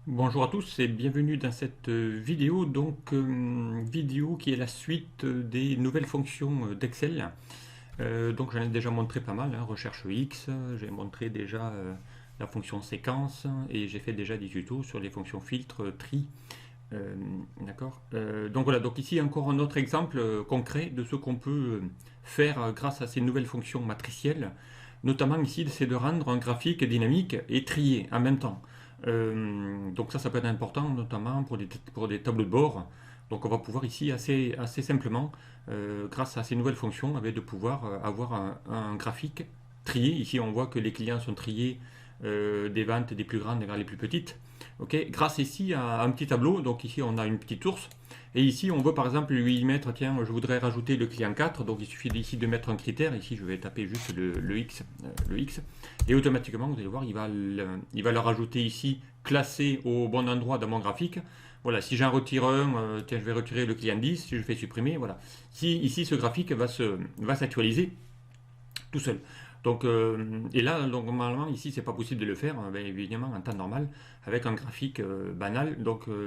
Bonjour à tous et bienvenue dans cette vidéo, vidéo qui est la suite des nouvelles fonctions d'Excel. Donc j'en ai déjà montré pas mal, hein, recherche X, j'ai montré déjà la fonction séquence et j'ai fait déjà des tutos sur les fonctions filtre, tri. D'accord. Donc voilà, donc ici encore un autre exemple concret de ce qu'on peut faire grâce à ces nouvelles fonctions matricielles. Notamment ici, c'est de rendre un graphique dynamique et trié en même temps. Donc ça peut être important, notamment pour des tableaux de bord. Donc on va pouvoir ici assez simplement, grâce à ces nouvelles fonctions, de pouvoir avoir un graphique trié. Ici on voit que les clients sont triés des ventes des plus grandes vers les plus petites. Ok, grâce ici à un petit tableau, donc ici on a une petite source, et ici on veut par exemple lui mettre, tiens, je voudrais rajouter le client 4, donc il suffit ici de mettre un critère, ici je vais taper juste le X, et automatiquement vous allez voir, il va le rajouter ici, classé au bon endroit dans mon graphique. Voilà, si j'en retire un, tiens, je vais retirer le client 10, si je fais supprimer, voilà. Ici ce graphique va s'actualiser tout seul. Et là, donc, normalement, ici, c'est pas possible de le faire, ben, évidemment, en temps normal, avec un graphique banal.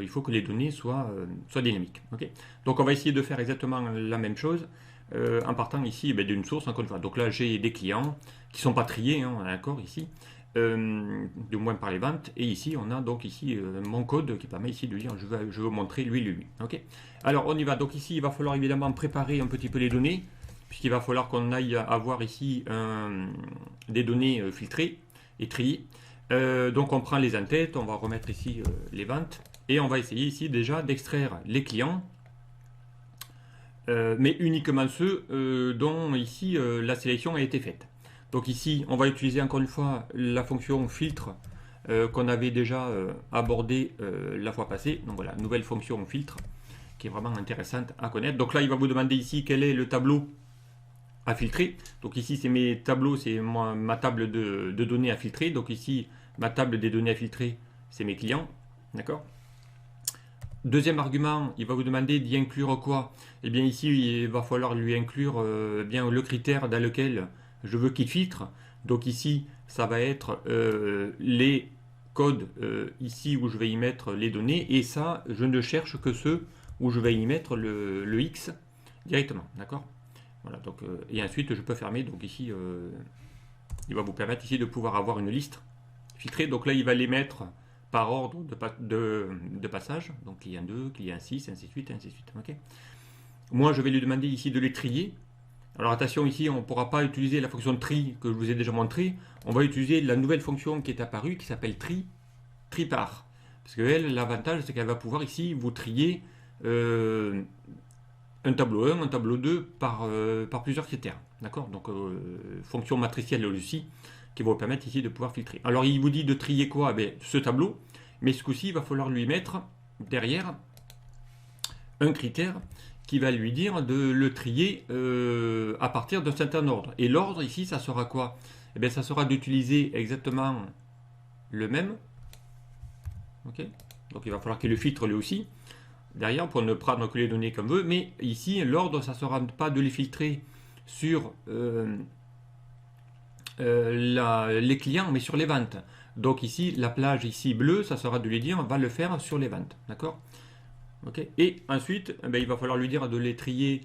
Il faut que les données soient dynamiques. Okay, donc, on va essayer de faire exactement la même chose en partant ici d'une source, encore une fois. Donc là, j'ai des clients qui sont pas triés, hein, on est d'accord ici, du moins par les ventes. Et ici, on a donc ici mon code qui permet ici de dire je veux montrer lui. Okay, alors, on y va. Donc ici, il va falloir évidemment préparer un petit peu les données puisqu'il va falloir qu'on aille avoir ici des données filtrées et triées. Donc on prend les en-têtes, on va remettre ici les ventes, et on va essayer ici déjà d'extraire les clients, mais uniquement ceux dont ici la sélection a été faite. Donc ici, on va utiliser encore une fois la fonction filtre qu'on avait déjà abordée la fois passée. Donc voilà, nouvelle fonction filtre qui est vraiment intéressante à connaître. Donc là, il va vous demander ici quel est le tableau à filtrer. Donc ici, c'est mes tableaux, c'est ma table de données à filtrer. Donc ici, ma table des données à filtrer, c'est mes clients. D'accord. Deuxième argument, il va vous demander d'y inclure quoi. Eh bien ici, il va falloir lui inclure bien le critère dans lequel je veux qu'il filtre. Donc ici, ça va être les codes ici où je vais y mettre les données. Et ça, je ne cherche que ceux où je vais y mettre le X directement. D'accord. Voilà, et ensuite je peux fermer. Donc ici, il va vous permettre ici de pouvoir avoir une liste filtrée. Donc là, il va les mettre par ordre de passage. Donc client 2, client 6, ainsi de suite, ainsi de suite. Okay, moi, je vais lui demander ici de les trier. Alors attention, ici, on ne pourra pas utiliser la fonction tri que je vous ai déjà montré. On va utiliser la nouvelle fonction qui est apparue, qui s'appelle tri par. Parce que elle, l'avantage, c'est qu'elle va pouvoir ici vous trier un tableau 1, un tableau 2 par plusieurs critères. D'accord. Donc, fonction matricielle aussi, qui va vous permettre ici de pouvoir filtrer. Alors, il vous dit de trier quoi? Ce tableau, mais ce coup-ci, il va falloir lui mettre derrière un critère qui va lui dire de le trier à partir d'un certain ordre. Et l'ordre, ici, ça sera quoi? Ça sera d'utiliser exactement le même. Ok. Donc, il va falloir qu'il le filtre lui aussi derrière pour ne prendre que les données comme veut. Mais ici, l'ordre, ça ne sera pas de les filtrer sur les clients, mais sur les ventes. Donc ici, la plage ici bleue, ça sera de lui dire, va le faire sur les ventes. D'accord. Okay. Et ensuite, il va falloir lui dire de les trier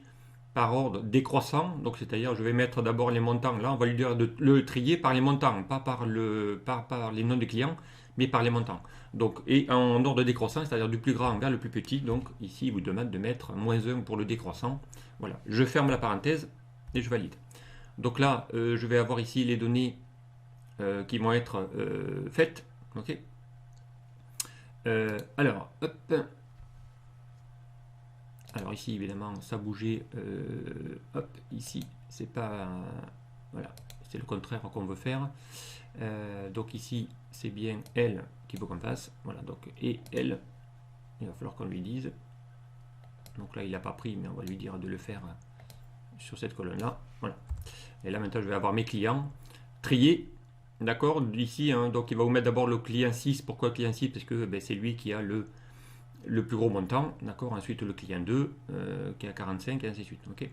par ordre décroissant. Donc c'est-à-dire, je vais mettre d'abord les montants. Là, on va lui dire de le trier par les montants, pas par les noms des clients, mais par les montants. Donc, et en ordre décroissant, c'est-à-dire du plus grand vers le plus petit. Donc ici, il vous demande de mettre -1 pour le décroissant. Voilà, je ferme la parenthèse et je valide. Donc là, je vais avoir ici les données qui vont être faites. Ok. Alors, hop. Alors ici, évidemment, ça bougeait. Hop, ici, c'est pas... voilà, c'est le contraire qu'on veut faire. Donc ici, c'est bien elle qu'il faut qu'on fasse. Voilà, donc, et elle, il va falloir qu'on lui dise. Donc là, il n'a pas pris, mais on va lui dire de le faire sur cette colonne-là. Voilà. Et là, maintenant, je vais avoir mes clients triés. D'accord. Ici, hein, donc il va vous mettre d'abord le client 6. Pourquoi le client 6? Parce que c'est lui qui a le plus gros montant. D'accord. Ensuite, le client 2 qui a 45 et ainsi de suite. Ok.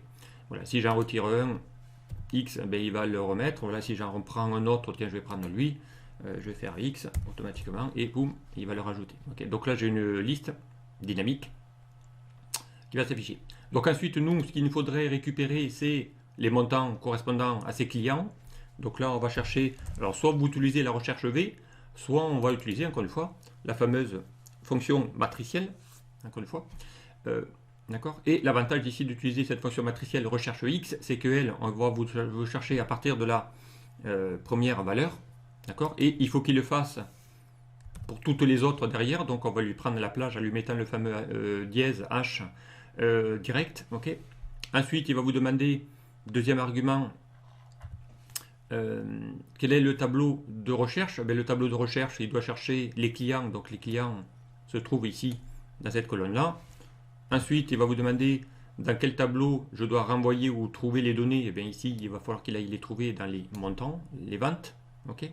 Voilà. Si j'en retire un, X, il va le remettre. Voilà. Si j'en reprends un autre, tiens, je vais prendre lui. je vais faire X automatiquement et boum, il va le rajouter. Okay. Donc là, j'ai une liste dynamique qui va s'afficher. Donc ensuite, nous, ce qu'il nous faudrait récupérer, c'est les montants correspondant à ces clients. Donc là, on va chercher, alors soit vous utilisez la recherche V, soit on va utiliser, encore une fois, la fameuse fonction matricielle, encore une fois. D'accord. Et l'avantage ici d'utiliser cette fonction matricielle recherche X, c'est qu'elle, on va vous chercher à partir de la première valeur. D'accord. Et il faut qu'il le fasse pour toutes les autres derrière. Donc on va lui prendre la plage en lui mettant le fameux dièse H direct. Okay. Ensuite, il va vous demander, deuxième argument, quel est le tableau de recherche? Le tableau de recherche, il doit chercher les clients. Donc les clients se trouvent ici, dans cette colonne-là. Ensuite, il va vous demander dans quel tableau je dois renvoyer ou trouver les données. Et bien ici, il va falloir qu'il aille les trouver dans les montants, les ventes. Okay.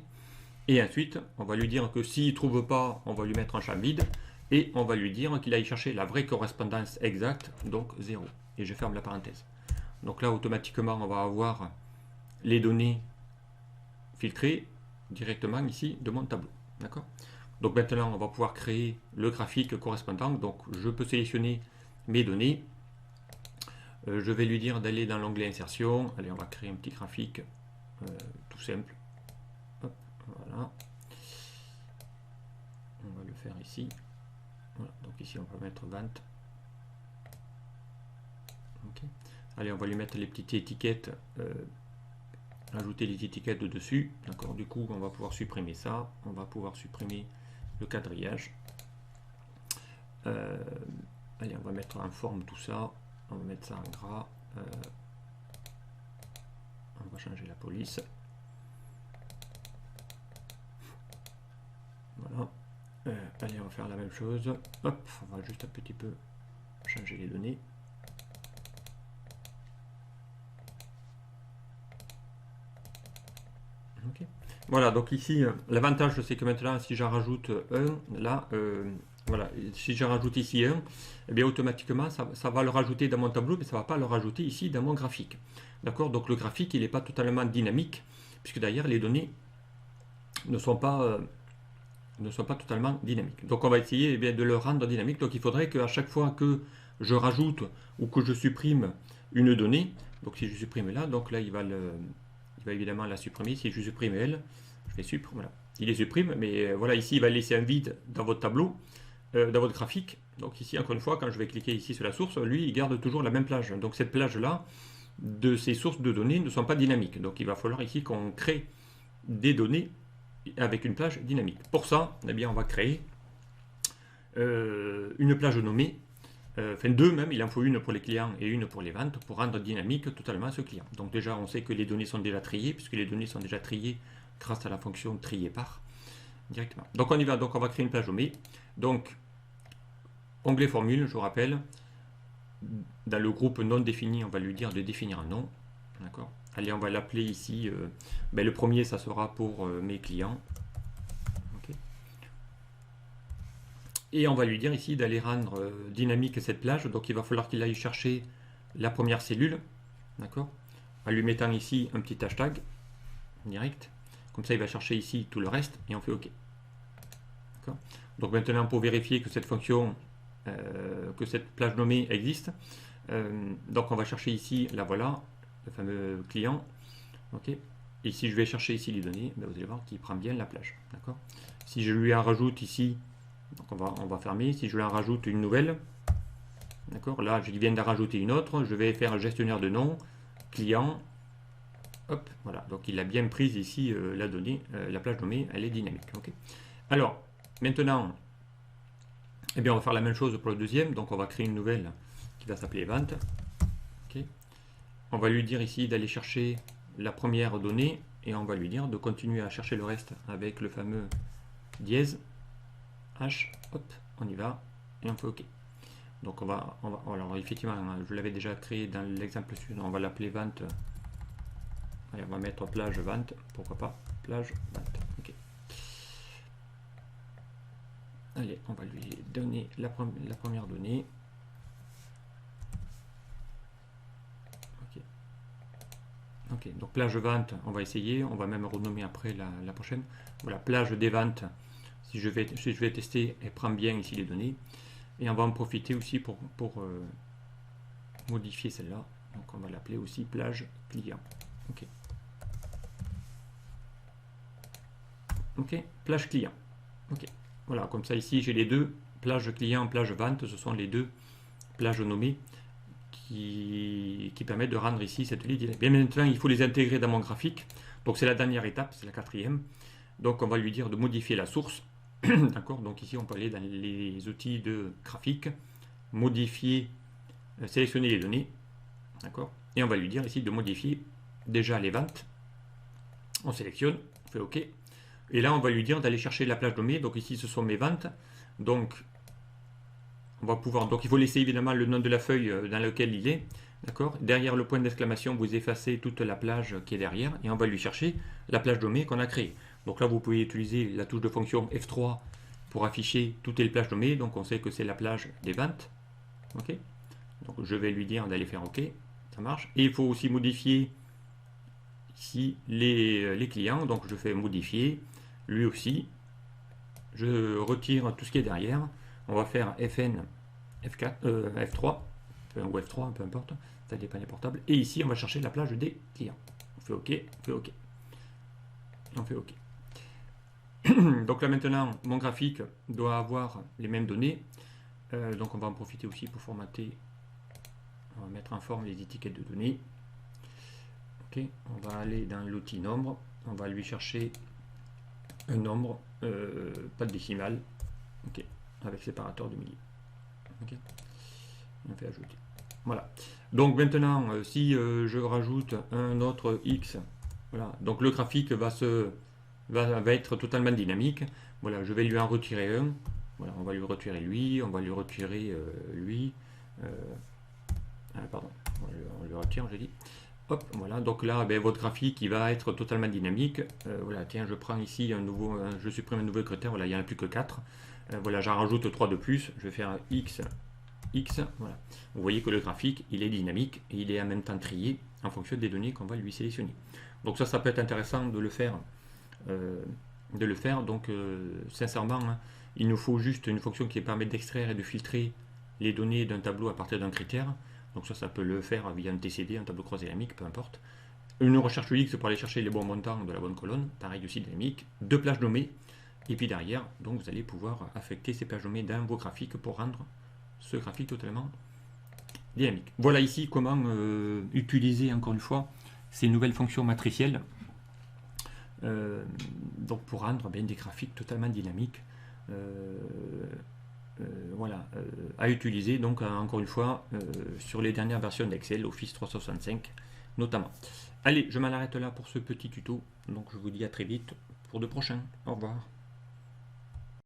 Et ensuite, on va lui dire que s'il ne trouve pas, on va lui mettre un champ vide. Et on va lui dire qu'il aille chercher la vraie correspondance exacte, donc 0. Et je ferme la parenthèse. Donc là, automatiquement, on va avoir les données filtrées directement ici de mon tableau. D'accord. Donc maintenant, on va pouvoir créer le graphique correspondant. Donc je peux sélectionner mes données. Je vais lui dire d'aller dans l'onglet insertion. Allez, on va créer un petit graphique tout simple. Hop, voilà. On va le faire ici. Voilà, donc ici on va mettre vente. Okay. Allez, on va lui mettre les petites étiquettes, ajouter les étiquettes de dessus. D'accord. Du coup, on va pouvoir supprimer ça. On va pouvoir supprimer le quadrillage. Allez, on va mettre en forme tout ça. On va mettre ça en gras. On va changer la police. Voilà. Allez, on va faire la même chose. Hop, on va juste un petit peu changer les données. Okay. Voilà, donc ici, l'avantage c'est que maintenant, si j'en rajoute un, là, voilà, si j'en rajoute ici un, eh bien automatiquement, ça va le rajouter dans mon tableau, mais ça ne va pas le rajouter ici dans mon graphique. D'accord. Donc le graphique, il n'est pas totalement dynamique, puisque d'ailleurs, les données ne sont pas totalement dynamiques. Donc on va essayer de le rendre dynamique. Donc il faudrait qu'à chaque fois que je rajoute ou que je supprime une donnée, donc si je supprime là, donc là il va évidemment la supprimer. Si je supprime elle, je fais supprimer, voilà. Il les supprime, mais voilà, ici il va laisser un vide dans votre tableau, dans votre graphique. Donc ici, encore une fois, quand je vais cliquer ici sur la source, lui il garde toujours la même plage. Donc cette plage-là, de ces sources de données ne sont pas dynamiques. Donc il va falloir ici qu'on crée des données avec une plage dynamique. Pour ça, eh bien, on va créer une plage nommée, enfin deux même, il en faut une pour les clients et une pour les ventes, pour rendre dynamique totalement ce client. Donc déjà, on sait que les données sont déjà triées, puisque les données sont déjà triées grâce à la fonction trier par, directement. Donc on y va, donc on va créer une plage nommée. Donc, onglet formule, je vous rappelle, dans le groupe non défini, on va lui dire de définir un nom. D'accord. Allez, on va l'appeler ici, le premier, ça sera pour mes clients. Okay. Et on va lui dire ici d'aller rendre dynamique cette plage. Donc il va falloir qu'il aille chercher la première cellule. D'accord. En lui mettant ici un petit hashtag direct. Comme ça, il va chercher ici tout le reste et on fait OK. Donc maintenant, pour vérifier que cette fonction, que cette plage nommée existe, donc on va chercher ici, la voilà, le fameux client. Ok. Et si je vais chercher ici les données, vous allez voir qu'il prend bien la plage. D'accord. Si je lui en rajoute ici, donc on va fermer. Si je lui en rajoute une nouvelle, d'accord. Là, je viens d'en rajouter une autre. Je vais faire un gestionnaire de nom, client. Hop, voilà. Donc il a bien prise ici la donnée, la plage nommée, elle est dynamique. Ok. Alors maintenant, eh bien, on va faire la même chose pour le deuxième. Donc on va créer une nouvelle qui va s'appeler vente. Okay. On va lui dire ici d'aller chercher la première donnée et on va lui dire de continuer à chercher le reste avec le fameux dièse H. Hop, on y va et on fait OK. Donc on va alors effectivement, je l'avais déjà créé dans l'exemple suivant, on va l'appeler vente. Allez, on va mettre plage vente, pourquoi pas plage vente. OK. Allez, on va lui donner la première donnée. Ok. Ok, donc plage vente, on va essayer, on va même renommer après la prochaine. Voilà, plage des ventes, si je vais tester, elle prend bien ici les données. Et on va en profiter aussi pour modifier celle-là. Donc on va l'appeler aussi plage client. Ok. Ok, plage client. Ok. Voilà, comme ça ici j'ai les deux, plage client, plage vente, ce sont les deux plages nommées qui permettent de rendre ici cette ligne. Bien maintenant, il faut les intégrer dans mon graphique. Donc c'est la dernière étape, c'est la quatrième. Donc on va lui dire de modifier la source. D'accord. Donc ici on peut aller dans les outils de graphique, modifier, sélectionner les données. D'accord. Et on va lui dire ici de modifier déjà les ventes. On sélectionne, on fait OK. Et là on va lui dire d'aller chercher la plage nommée. Donc ici ce sont mes ventes. Donc on va pouvoir, donc il faut laisser évidemment le nom de la feuille dans laquelle il est. D'accord. Derrière le point d'exclamation, vous effacez toute la plage qui est derrière et on va lui chercher la plage nommée qu'on a créée. Donc là, vous pouvez utiliser la touche de fonction F3 pour afficher toutes les plages nommées. Donc on sait que c'est la plage des ventes. Ok. Donc je vais lui dire d'aller faire OK. Ça marche. Et il faut aussi modifier ici les clients. Donc je fais modifier. Lui aussi. Je retire tout ce qui est derrière. On va faire FN F4, F3 ou F3, peu importe, ça dépend des portables. Et ici, on va chercher la plage des clients. On fait OK, on fait OK. On fait OK. Donc là maintenant, mon graphique doit avoir les mêmes données. Donc on va en profiter aussi pour formater. On va mettre en forme les étiquettes de données. OK, on va aller dans l'outil nombre. On va lui chercher un nombre, pas de décimale. OK, avec séparateur de milliers. OK. On fait ajouter. Voilà. Donc maintenant, si je rajoute un autre X, voilà. Donc le graphique va être totalement dynamique. Voilà, je vais lui en retirer un. Voilà, on va lui retirer lui, on va lui retirer lui. Pardon, on lui retire, j'ai dit. Hop, voilà. Donc là, ben, votre graphique, il va être totalement dynamique. Voilà, tiens, je prends ici un nouveau, je supprime un nouveau critère. Voilà, il n'y en a plus que 4. Voilà, j'en rajoute 3 de plus. Je vais faire un X. Voilà. Vous voyez que le graphique, il est dynamique et il est en même temps trié en fonction des données qu'on va lui sélectionner. Donc ça peut être intéressant de le faire. Donc sincèrement, hein, il nous faut juste une fonction qui permet d'extraire et de filtrer les données d'un tableau à partir d'un critère. Donc ça peut le faire via un TCD, un tableau croisé dynamique, peu importe. Une recherche X pour aller chercher les bons montants de la bonne colonne, pareil aussi dynamique. 2 plages nommées. Et puis derrière, donc vous allez pouvoir affecter ces plages nommées dans vos graphiques pour rendre ce graphique totalement dynamique. Voilà ici comment utiliser encore une fois ces nouvelles fonctions matricielles donc pour rendre des graphiques totalement dynamiques voilà, à utiliser donc encore une fois sur les dernières versions d'Excel, Office 365 notamment. Allez, je m'en arrête là pour ce petit tuto, donc je vous dis à très vite pour de prochains. Au revoir.